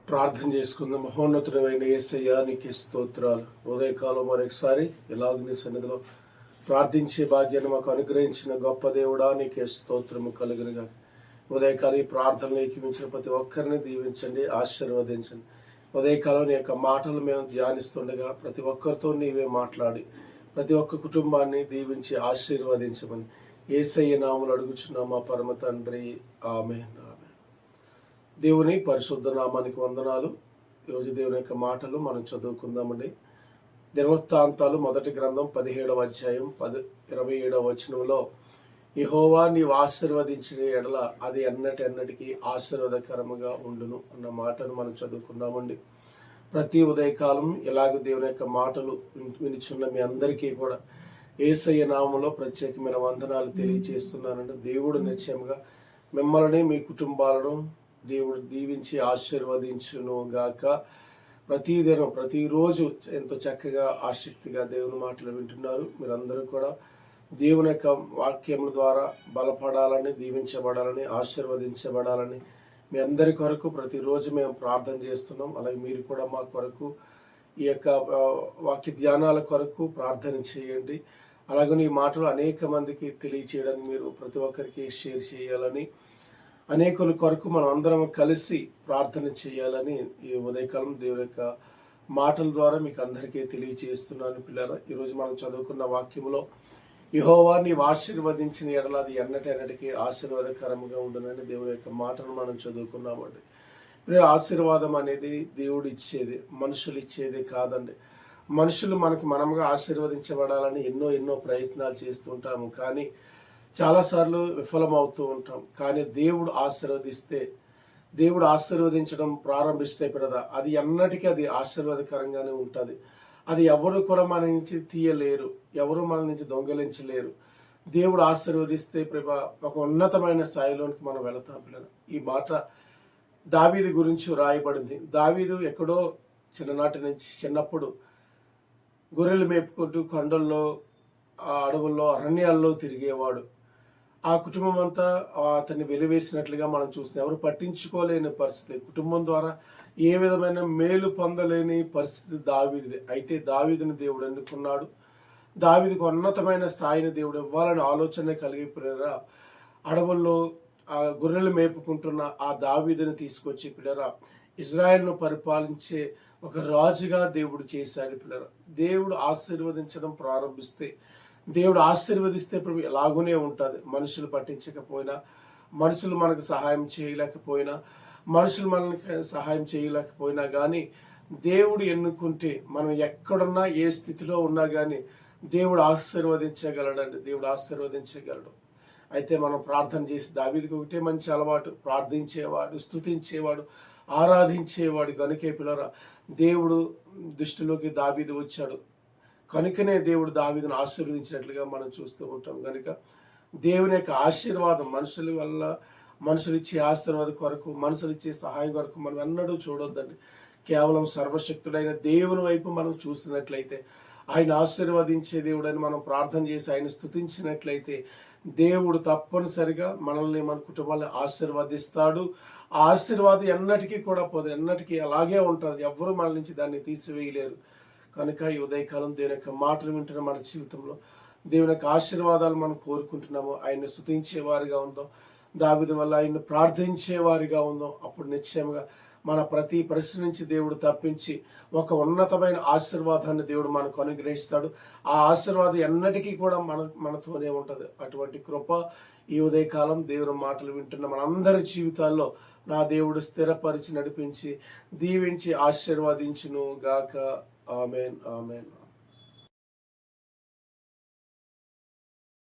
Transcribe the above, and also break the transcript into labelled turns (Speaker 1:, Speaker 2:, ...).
Speaker 1: ప్రార్థన చేసుకుందాం. మహోన్నతుడైన యేసయ్యా నీకు స్తోత్రాలు. ఉదయకాలం మరొకసారి ఇలాగ నీ సన్నిధిలో ప్రార్థించే భాగ్యాన్ని మాకు అనుగ్రహించిన గొప్ప దేవుడా నీకే స్తోత్రము కలుగునుగా. ఉదయకాలం ఈ ప్రార్థనలు ఏకీవించిన ప్రతి ఒక్కరిని దీవించండి, ఆశీర్వదించండి. ఉదయకాలం నీ యొక్క మాటలు మేము ధ్యానిస్తుండగా ప్రతి ఒక్కరితో నీవే మాట్లాడి ప్రతి ఒక్క కుటుంబాన్ని దీవించి ఆశీర్వదించమని యేసయ్య నామములో అడుగుచున్నాం మా పరమ తండ్రి, ఆమేన్. దేవుని పరిశుద్ధ నామానికి వందనాలు. ఈరోజు దేవుని యొక్క మాటలు మనం చదువుకుందామండి. దినవృత్తాంతాలు మొదటి గ్రంథం 17వ అధ్యాయం 27వ వచనంలో, యెహోవా నీవు ఆశీర్వదించిన ఎడల అది ఎన్నటికీ ఆశీర్వాదకరముగా ఉండును అన్న మాటను మనం చదువుకుందామండి. ప్రతి ఉదయకాలం ఇలాగ దేవుని యొక్క మాటలు వినిచున్న మీ అందరికీ కూడా యేసయ్య నామములో ప్రత్యేకమైన వందనాలు తెలియజేస్తున్నానండి. దేవుడు నిశ్చయముగా మిమ్మల్ని మీ కుటుంబాలను దేవుడు దీవించి ఆశీర్వదించును గాక. ప్రతిదినం ప్రతిరోజు ఎంతో చక్కగా ఆసక్తిగా దేవుని మాటలు వింటున్నారు. మీరందరూ కూడా దేవుని యొక్క వాక్యముల ద్వారా బలపడాలని, దీవించబడాలని, ఆశీర్వదించబడాలని మీ అందరి కొరకు ప్రతిరోజు మేము ప్రార్థన చేస్తున్నాం. అలాగే మీరు కూడా మా కొరకు ఈ యొక్క వాక్య ధ్యానాల కొరకు ప్రార్థన చేయండి. అలాగే ఈ మాటలు అనేక మందికి తెలియచేయడానికి మీరు ప్రతి ఒక్కరికి షేర్ చేయాలని, అనేకుల కొరకు మనం అందరం కలిసి ప్రార్థన చేయాలని ఈ ఉదయకాలం దేవుని యొక్క మాటల ద్వారా మీకు అందరికీ తెలియజేస్తున్నాను పిల్లరా. ఈరోజు మనం చదువుకున్న వాక్యంలో, యెహోవా నీవు ఆశీర్వదించిన ఎడల అది ఎన్నటికీ ఆశీర్వాదకరంగా ఉండునని దేవుని యొక్క మాటను మనం చదువుకున్నామండి. ఇప్పుడు ఆశీర్వాదం అనేది దేవుడు ఇచ్చేది, మనుషులు ఇచ్చేది కాదండి. మనుషులు మనముగా ఆశీర్వదించబడాలని ఎన్నో ప్రయత్నాలు చేస్తుంటాము, కానీ చాలాసార్లు విఫలమవుతూ ఉంటాం. కానీ దేవుడు ఆశీర్వదించడం ప్రారంభిస్తే కదా అది ఎన్నటికీ అది ఆశీర్వాదకరంగానే ఉంటుంది. అది ఎవరు కూడా మన నుంచి తీయలేరు, ఎవరు మన నుంచి దొంగలించలేరు. దేవుడు ఆశీర్వదిస్తే ఒక ఉన్నతమైన స్థాయిలోనికి మనం వెళతాం పిల్లలు. ఈ మాట దావీదు గురించి రాయబడింది. దావీదు ఎక్కడో చిన్ననాటి నుంచి చిన్నప్పుడు గొర్రెలు మేపుకుంటూ కొండల్లో, అడవుల్లో, అరణ్యాల్లో తిరిగేవాడు. ఆ కుటుంబం అంతా అతన్ని వెలివేసినట్లుగా మనం చూస్తాం. ఎవరు పట్టించుకోలేని పరిస్థితి, కుటుంబం ద్వారా ఏ విధమైన మేలు పొందలేని పరిస్థితి దావీదుది. అయితే దావీదుని దేవుడు ఎన్నుకున్నాడు. దావీదుకు ఉన్నతమైన స్థాయిని దేవుడు ఇవ్వాలని ఆలోచన కలిగిపోయారా. అడవుల్లో ఆ గొర్రెలు మేపుకుంటున్న ఆ దావీదుని తీసుకొచ్చి పిల్లరా ఇజ్రాయెల్ను పరిపాలించే ఒక రాజుగా దేవుడు చేశాడు పిల్లరా. దేవుడు ఆశీర్వదించడం ప్రారంభిస్తే, దేవుడు ఆశీర్వదిస్తే ఎలాగూనే ఉంటుంది. మనుషులు పట్టించకపోయినా, మనుషులు మనకు సహాయం చేయలేకపోయినా, మనుషులు మనకి సహాయం చేయలేకపోయినా కానీ దేవుడు ఎన్నుకుంటే మనం ఎక్కడున్నా, ఏ స్థితిలో ఉన్నా కానీ దేవుడు ఆశీర్వదించగలడండి. దేవుడు ఆశీర్వదించగలడు. అయితే మనం ప్రార్థన చేసి, దావీదుకి ఒకటే మంచి అలవాటు, ప్రార్థించేవాడు, స్తుతించేవాడు, ఆరాధించేవాడు. కనుకే పిల్లరా దేవుడు దృష్టిలోకి దావీదు వచ్చాడు. కనుకనే దేవుడు దావీదును ఆశీర్వదించినట్లుగా మనం చూస్తూ ఉంటాం. కనుక దేవుని యొక్క ఆశీర్వాదం మనుషుల వల్ల, మనుషులు ఇచ్చే ఆశీర్వాదం కొరకు, మనుషులు ఇచ్చే సహాయం కొరకు మనం ఎన్నడూ చూడొద్దండి. కేవలం సర్వశక్తుడైన దేవుని వైపు మనం చూసినట్లయితే, ఆయన ఆశీర్వదించే దేవుడని మనం ప్రార్థన చేసి ఆయన స్తుతించినట్లయితే దేవుడు తప్పనిసరిగా మనల్ని, మన కుటుంబాన్ని ఆశీర్వదిస్తాడు. ఆ ఆశీర్వాదం ఎన్నటికీ కూడా పోదు, ఎన్నటికీ అలాగే ఉంటుంది. ఎవ్వరూ మన నుంచి దాన్ని తీసివేయలేరు. కనుక ఈ ఉదయకాలం దేవుని యొక్క మాటలు వింటున్న మన జీవితంలో దేవుని యొక్క ఆశీర్వాదాలు మనం కోరుకుంటున్నాము. ఆయన్ని స్తుతించేవారిగా ఉందాం, దావీదు వల్ల ఆయన్ని ప్రార్థించేవారిగా ఉందాం. అప్పుడు నిశ్చయంగా మన ప్రతి పరిస్థితి నుంచి దేవుడు తప్పించి ఒక ఉన్నతమైన ఆశీర్వాదాన్ని దేవుడు మనకు అనుగ్రహిస్తాడు. ఆ ఆశీర్వాదం ఎన్నటికీ కూడా మనతోనే ఉంటుంది. అటువంటి కృప ఈ ఉదయకాలం దేవుని మాటలు వింటున్న మనందరి జీవితాల్లో నా దేవుడు స్థిరపరిచి, నడిపించి, దీవించి, ఆశీర్వదించును గాక. ఆమేన్, ఆమేన్.